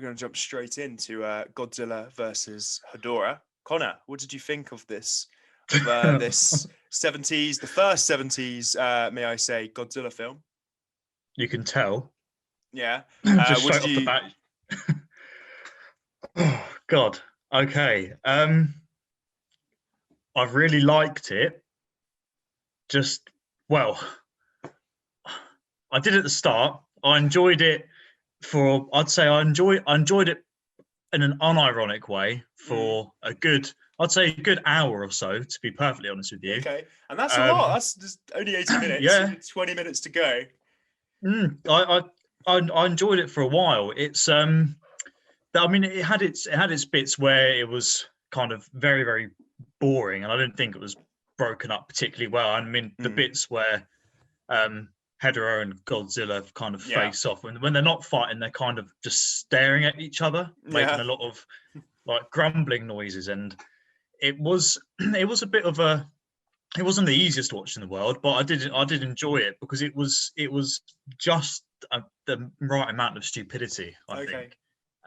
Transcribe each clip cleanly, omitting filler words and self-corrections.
going to jump straight into Godzilla versus Hedorah. Connor, what did you think of this? This 70s, the first 70s, may I say, Godzilla film? You can tell. Yeah. Just straight off the bat. Oh, God. Okay. I've really liked it. Well, I did at the start. I enjoyed it I'd say I enjoyed it in an unironic way for a good hour or so, to be perfectly honest with you. Okay. And that's a lot. That's just only 80 minutes. Yeah. 20 minutes to go. I enjoyed it for a while. It's it had its bits where it was kind of very, very boring, and I didn't think it was broken up particularly well. I mean, the bits where Hedorah and Godzilla kind of face off, when they're not fighting, they're kind of just staring at each other, making a lot of like grumbling noises, and it was a bit of a. It wasn't the easiest to watch in the world, but I did enjoy it because it was just the right amount of stupidity, I think.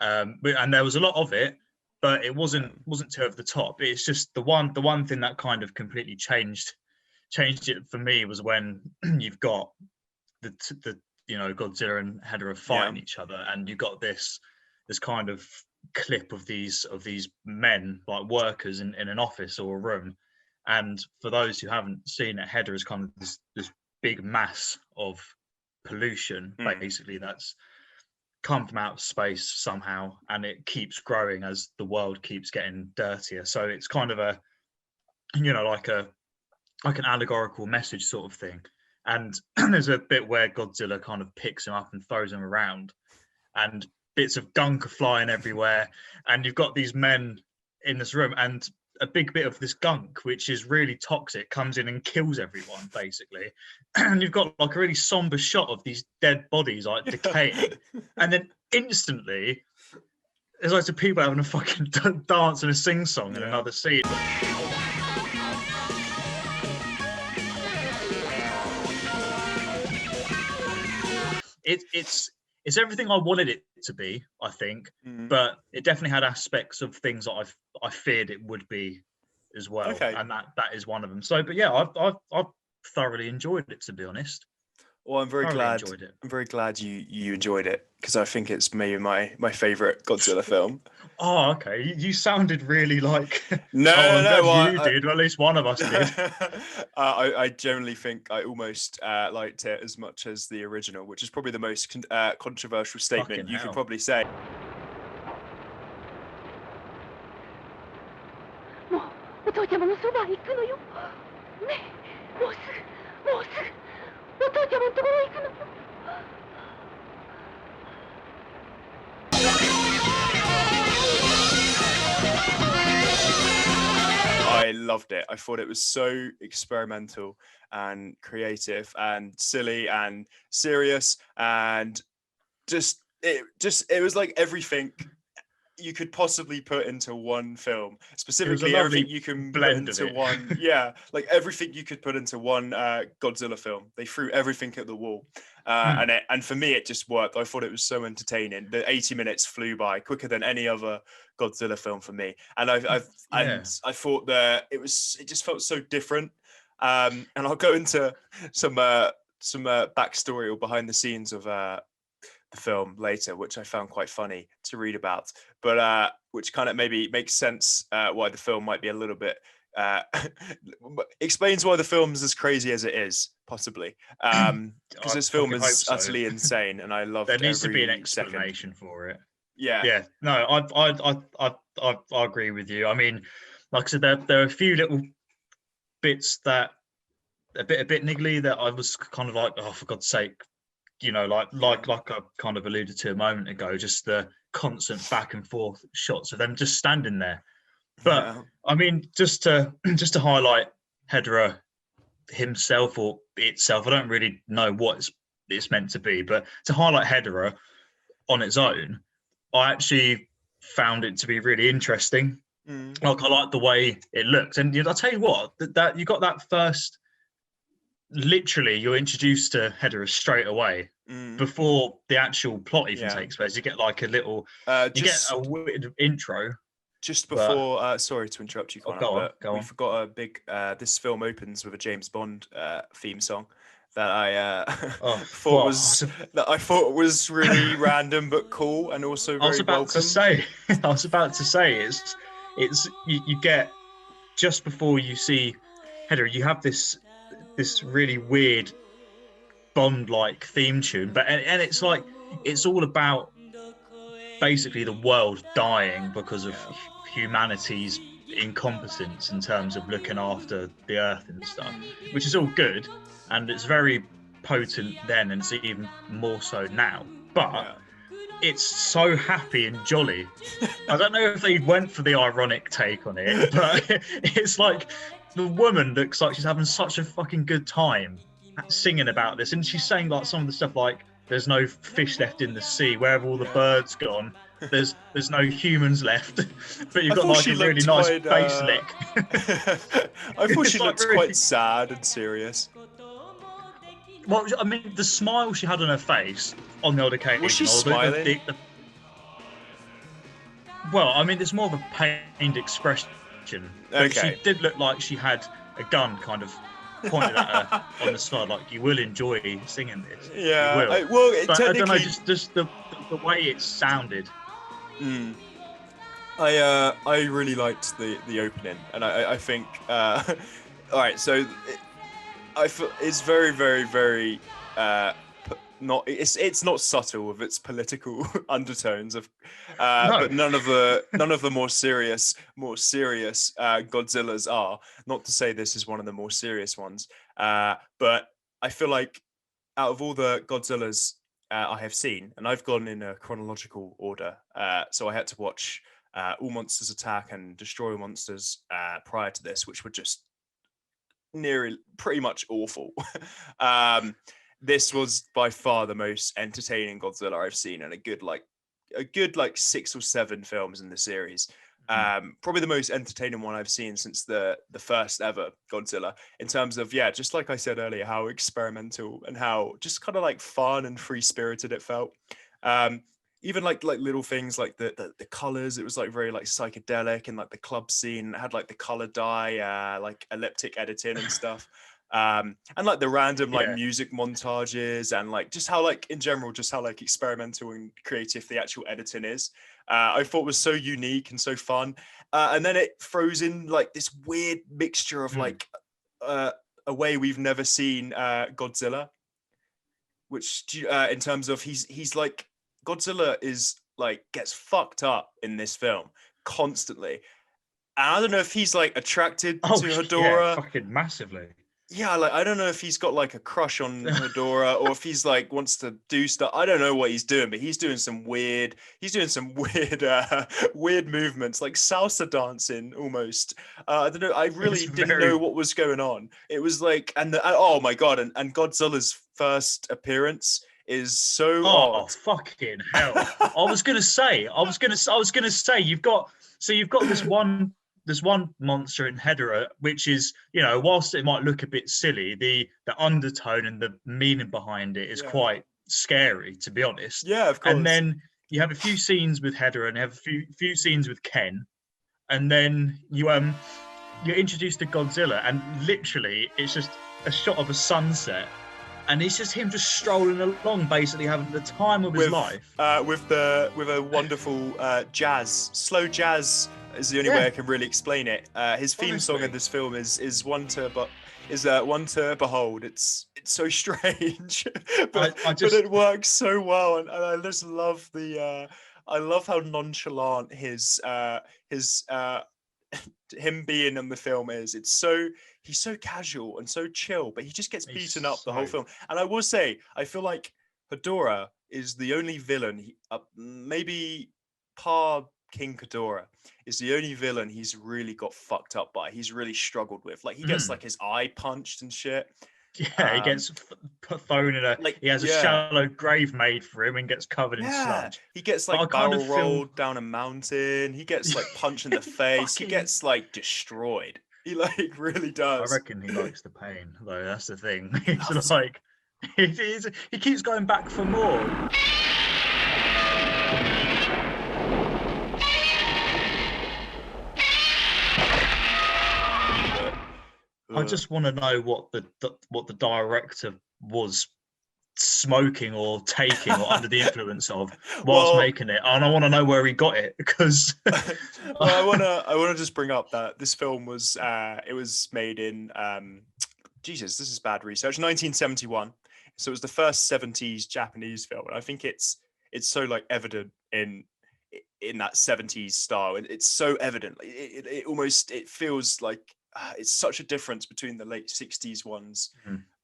And there was a lot of it, but it wasn't too over the top. It's just the one thing that kind of completely changed it for me was when you've got the Godzilla and Hedorah fighting each other, and you got this kind of clip of these men, like workers in an office or a room. And for those who haven't seen it, Hedorah is kind of this big mass of pollution, basically, that's come from outer space somehow, and it keeps growing as the world keeps getting dirtier. So it's kind of a, like an allegorical message sort of thing. And there's a bit where Godzilla kind of picks him up and throws him around, and bits of gunk are flying everywhere. And you've got these men in this room, and a big bit of this gunk, which is really toxic, comes in and kills everyone, basically. And you've got like a really somber shot of these dead bodies like decaying. And then instantly, there's like some people having a fucking dance and a sing-song in another scene. It's everything I wanted it to be, I think, but it definitely had aspects of things that I feared it would be as well, and that is one of them. So, but yeah, I've thoroughly enjoyed it, to be honest. Well, I'm very glad you enjoyed it, because I think it's maybe my favorite Godzilla film. Oh, okay. You sounded really like no. You did. Well, at least one of us did. I generally think I almost liked it as much as the original, which is probably the most controversial statement you could probably say. I loved it. I thought it was so experimental and creative and silly and serious, and it was like everything you could possibly put into one film. Specifically, everything you can put into one. Yeah, like everything you could put into one Godzilla film. They threw everything at the wall, and for me, it just worked. I thought it was so entertaining. The 80 minutes flew by quicker than any other Godzilla film for me, and I thought that it just felt so different. And I'll go into some backstory or behind the scenes of the film later, which I found quite funny to read about, but which kind of maybe makes sense why the film might be a little bit explains why the film's as crazy as it is, possibly, because this film is utterly insane, and I love. There needs to be an explanation for it. Yeah. No, I agree with you. I mean, like I said, there are a few little bits that a bit niggly that I was kind of like, oh, for God's sake. Like I kind of alluded to a moment ago, just the constant back and forth shots of them just standing there. But I mean, just to highlight Hedorah himself or itself, I don't really know what it's meant to be, but to highlight Hedorah on its own, I actually found it to be really interesting. Like, I like the way it looked, and I'll tell you what, that you got that first. Literally, you're introduced to Hedorah straight away Mm, before the actual plot even yeah. takes place. You get like a little, you get a Just weird intro, but before, sorry to interrupt you, oh, Connor, but go we on. forgot a big. This film opens with a James Bond theme song that I Oh, thought well, was really random but cool and also I was very about to welcome. say, I was about to say, it's you get just before you see Heather, you have this really weird Bond-like theme tune, but and it's like it's all about basically the world dying because of Yeah. humanity's incompetence in terms of looking after the earth and stuff, Mm, which is all good and it's very potent then and it's even more so now. But yeah. it's so happy and jolly. I don't know if they went for the ironic take on it, but it's like the woman looks like she's having such a fucking good time singing about this. And she's saying like some of the stuff like there's no fish left in the sea, where have all the Yeah. birds gone? There's no humans left. But you've I got thought like she a really looked nice quite. bass lick. I thought she It's like looked quite really sad and serious. well, I mean, the smile she had on her face on the odd Was she occasion, or smiling? well, I mean, it's more of a pained expression, but she Okay. did look like she had a gun kind of pointed at her on the side, like you will enjoy singing this, you Yeah. will. Well, But I don't know, technically, just the way it sounded. mm, I really liked the opening, and I think all right. So I feel it's very very very not it's not subtle with its political undertones of No, but none of the more serious Godzillas are. Not to say this is one of the more serious ones, but I feel like out of all the Godzillas I have seen, and I've gone in a chronological order, so I had to watch All Monsters Attack and Destroy All Monsters prior to this, which were just nearly pretty much awful. um, this was by far the most entertaining Godzilla I've seen, and a good like 6 or 7 films in the series. Probably the most entertaining one I've seen since the first ever Godzilla. In terms of just like I said earlier, how experimental and how just kind of like fun and free spirited it felt. Um, Even like little things like the colors, it was like very like psychedelic, and like the club scene it had like the color dye, like elliptic editing and stuff. And like the random like yeah, music montages, and like just how like in general just how like experimental and creative the actual editing is, I thought was so unique and so fun. And then it throws in like this weird mixture of mm. like uh, a way we've never seen Godzilla, which in terms of he's like Godzilla is like gets fucked up in this film constantly. And I don't know if he's like attracted Oh to yeah, Hedorah. fucking massively. Yeah, like I don't know if he's got like a crush on Hedorah, or if he's like wants to do stuff. I don't know what he's doing, but he's doing some weird weird movements, like salsa dancing almost. I don't know. I It's really didn't know very what was going on. It was like, oh my god, and Godzilla's first appearance is so oh odd. fucking hell. I was gonna say you've got this one monster in Hedera, which is, you know, whilst it might look a bit silly, the undertone and the meaning behind it is Yeah, quite scary, to be honest. yeah, of And course. then you have a few scenes with Hedera and you have a few scenes with Ken, and then you're introduced to Godzilla, and literally it's just a shot of a sunset, and it's just him just strolling along, basically having the time of his life. With a wonderful slow jazz is the only way Yeah, I can really explain it. His theme song in honestly, this film is one to behold. It's so strange, I but just it works so well, and I just love the I love how nonchalant his him being in the film is. It's so he's so casual and so chill, but he just gets he's beaten up the whole so film. And I will say, I feel like Hedorah is the only villain, maybe Pa King Ghidorah is the only villain he's really got fucked up by. He's really struggled with. Like he gets mm, like his eye punched and shit. yeah, he Um, gets thrown in a like he has a yeah, shallow grave made for him and gets covered in yeah. sludge. He gets But I like kind of barrel feel rolled down a mountain. He gets like punched in the face. He fucking gets like destroyed. He like really I does. reckon he likes the pain, though. That's the thing. He He's loves it. like, He keeps going back for more. I just want to know what the director was smoking or taking or under the influence of whilst Well, making it, and I want to know where he got it because. well, I wanna just bring up that this film was it was made in Jesus, this is bad research. 1971. So it was the first 70s Japanese film, and I think it's so like evident in that 70s style. It's so evident. It almost it feels like it's such a difference between the late 60s ones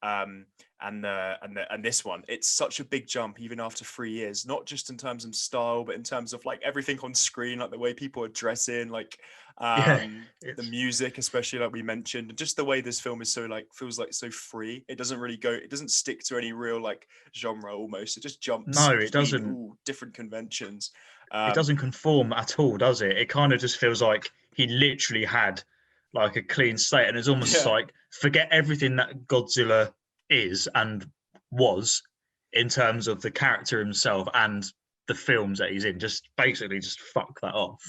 um, and this one. It's such a big jump even after 3 years, not just in terms of style, but in terms of like everything on screen, like the way people are dressing, like Yeah, the it's music, especially like we mentioned, and just the way this film is so like feels like so free. It doesn't really go, it doesn't stick to any real like genre almost. It just jumps no, it between doesn't. all different conventions. It Um, doesn't conform at all, does it? It kind of just feels like he literally had like a clean slate, and it's almost yeah. like forget everything that Godzilla is and was in terms of the character himself and the films that he's in. Just basically just fuck that off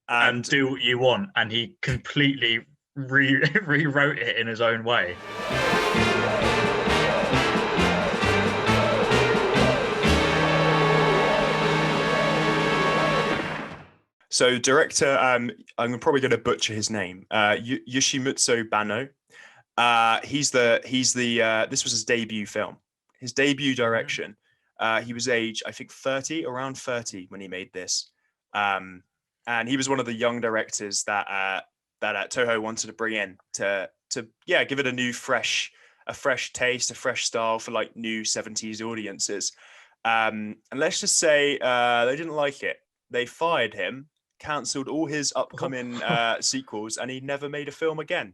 and And do what you want. And he completely rewrote it in his own way. so director, I'm probably going to butcher his name, Yoshimitsu Banno. He's the this was his debut film, his debut direction. He was age, I think, 30, around 30 when he made this. And he was one of the young directors that Toho wanted to bring in to yeah, give it a fresh taste, a fresh style for like new 70s audiences. And let's just say they didn't like it. They fired him, cancelled all his upcoming sequels, and he never made a film again.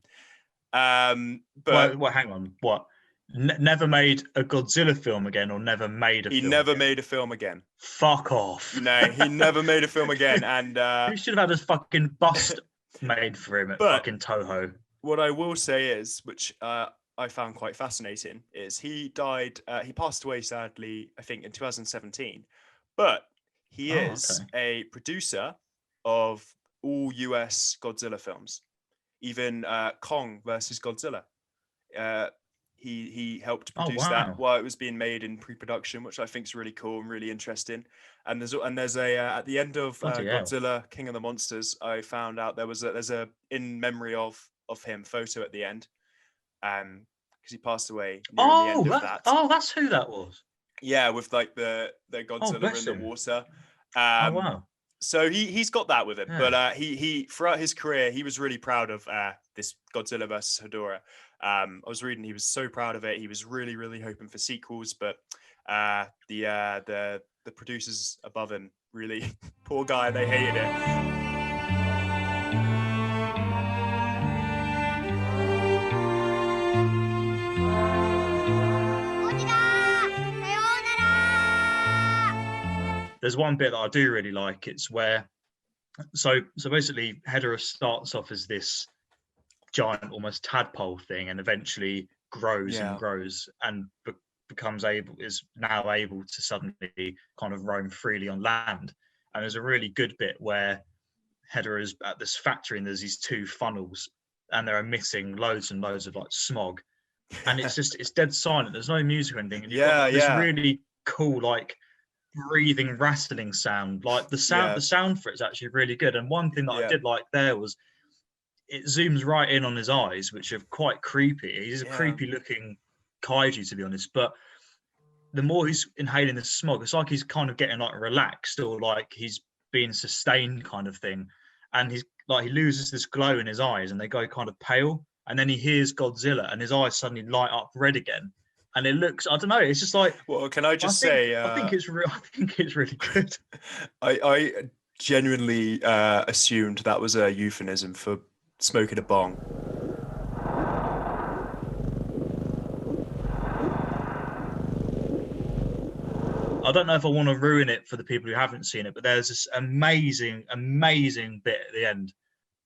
But Well, hang on. What? Never made a Godzilla film again, or never made a he film never again? made a film again. Fuck off. No, he never made a film again. And He should have had a fucking bust made for him at but fucking Toho. what I will say is, which I found quite fascinating, is he died. He passed away sadly, I think, in 2017. But he Oh, is okay. a producer of all US Godzilla films, even Kong versus Godzilla. Uh, he helped Oh, produce that wow. while it was being made in pre-production, which I think is really cool and really interesting. And there's a at the end of Bloody hell. Godzilla King of the Monsters, I found out there's a in memory of him photo at the end, because he passed away nearing the end of that. That's who that was. Yeah, with like the Oh, Godzilla in bless the him. water. Oh, Um, wow. so he's got that with him, Yeah. but he throughout his career he was really proud of this Godzilla versus Hedorah. I was reading he was so proud of it. He was really hoping for sequels, but the producers above him really poor guy, they hated it. There's one bit that I do really like. It's where so basically Hedorah starts off as this giant, almost tadpole thing, and eventually grows and Yeah, grows and is now able to suddenly kind of roam freely on land. And there's a really good bit where Hedorah is at this factory and there's these two funnels and they're emitting loads and loads of like smog, and it's dead silent. There's no music or anything, and you've got yeah, like this yeah, really cool like breathing rattling sound. Like yeah, the sound for it's actually really good. And one thing that I yeah, did like there was it zooms right in on his eyes, which are quite creepy. He's a yeah, creepy looking kaiju, to be honest. But the more he's inhaling the smog, it's like he's kind of getting like relaxed or like he's being sustained kind of thing. And he's like he loses this glow in his eyes and they go kind of pale. And then he hears Godzilla and his eyes suddenly light up red again. And it looks, I don't know, it's just like well, can I just say I think it's real. I think it's really good. I genuinely assumed that was a euphemism for smoking a bong. I don't know if I want to ruin it for the people who haven't seen it, but there's this amazing bit at the end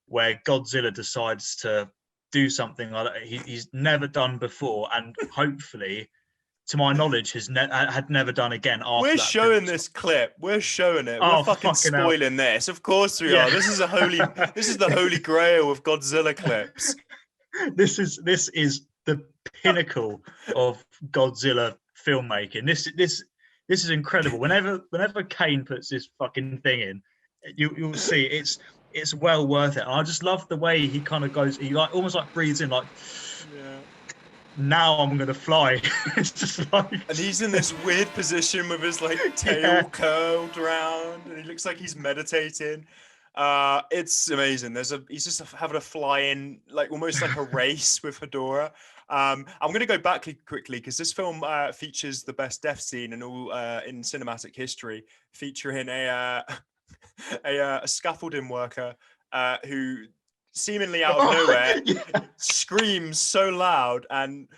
where Godzilla decides to do something like that he's never done before, and hopefully to my knowledge, had never done again after We're that showing film. this clip. We're showing it. Oh, We're fucking fucking hell. spoiling this. Of course we Yeah. are. This is the holy grail of Godzilla clips. This is the pinnacle of Godzilla filmmaking. This is incredible. Whenever Kane puts this fucking thing in, you'll see it's well worth it. And I just love the way he kind of goes. He like almost like breathes in like. Yeah. Now I'm gonna fly. It's just like, and he's in this weird position with his like tail curled around, and he looks like he's meditating. It's amazing. He's just having a fly-in, like almost like a race with Hedorah. I'm going to go back quickly because this film features the best death scene in all in cinematic history, featuring a scaffolding worker who seemingly out of nowhere screams so loud and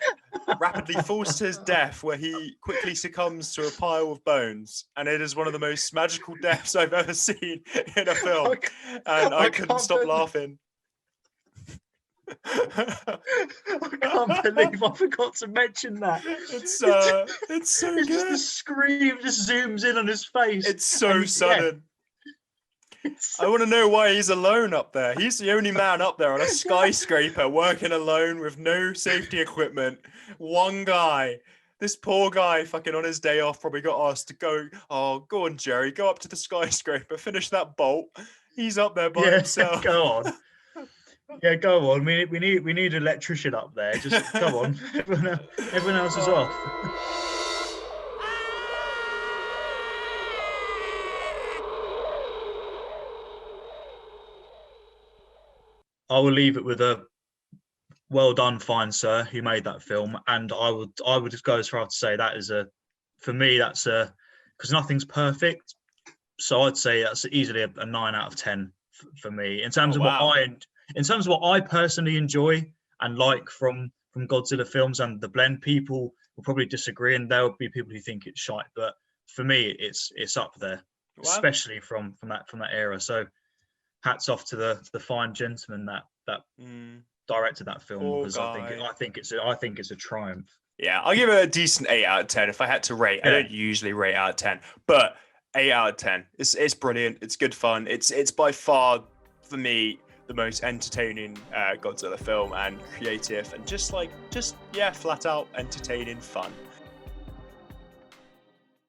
rapidly falls to his death, where he quickly succumbs to a pile of bones, and it is one of the most magical deaths I've ever seen in a film, and I couldn't stop laughing. I can't believe I forgot to mention that. It's so good. Just the scream just zooms in on his face. It's so sudden. I want to know why he's alone up there. He's the only man up there on a skyscraper working alone with no safety equipment. One guy. This poor guy fucking on his day off probably got asked to go, oh, go on, Jerry, go up to the skyscraper, finish that bolt. He's up there by himself. Go on. Yeah, go on. We need an electrician up there. Just go on. Everyone else is off. I will leave it with a well done, fine sir, who made that film, and I would just go as far as to say that is for me that's because nothing's perfect, so I'd say that's easily a 9 out of 10 for me in terms of what I personally enjoy and like from Godzilla films. And the blend, people will probably disagree, and there will be people who think it's shite, but for me it's up there, especially from that era. So hats off to the fine gentleman that directed that film, because I think it's a triumph. Yeah, I'll give it a decent 8 out of 10 if I had to rate. I don't usually rate out of 10, but 8 out of 10. It's brilliant. It's good fun. It's by far for me the most entertaining Godzilla film, and creative, and just flat out entertaining fun.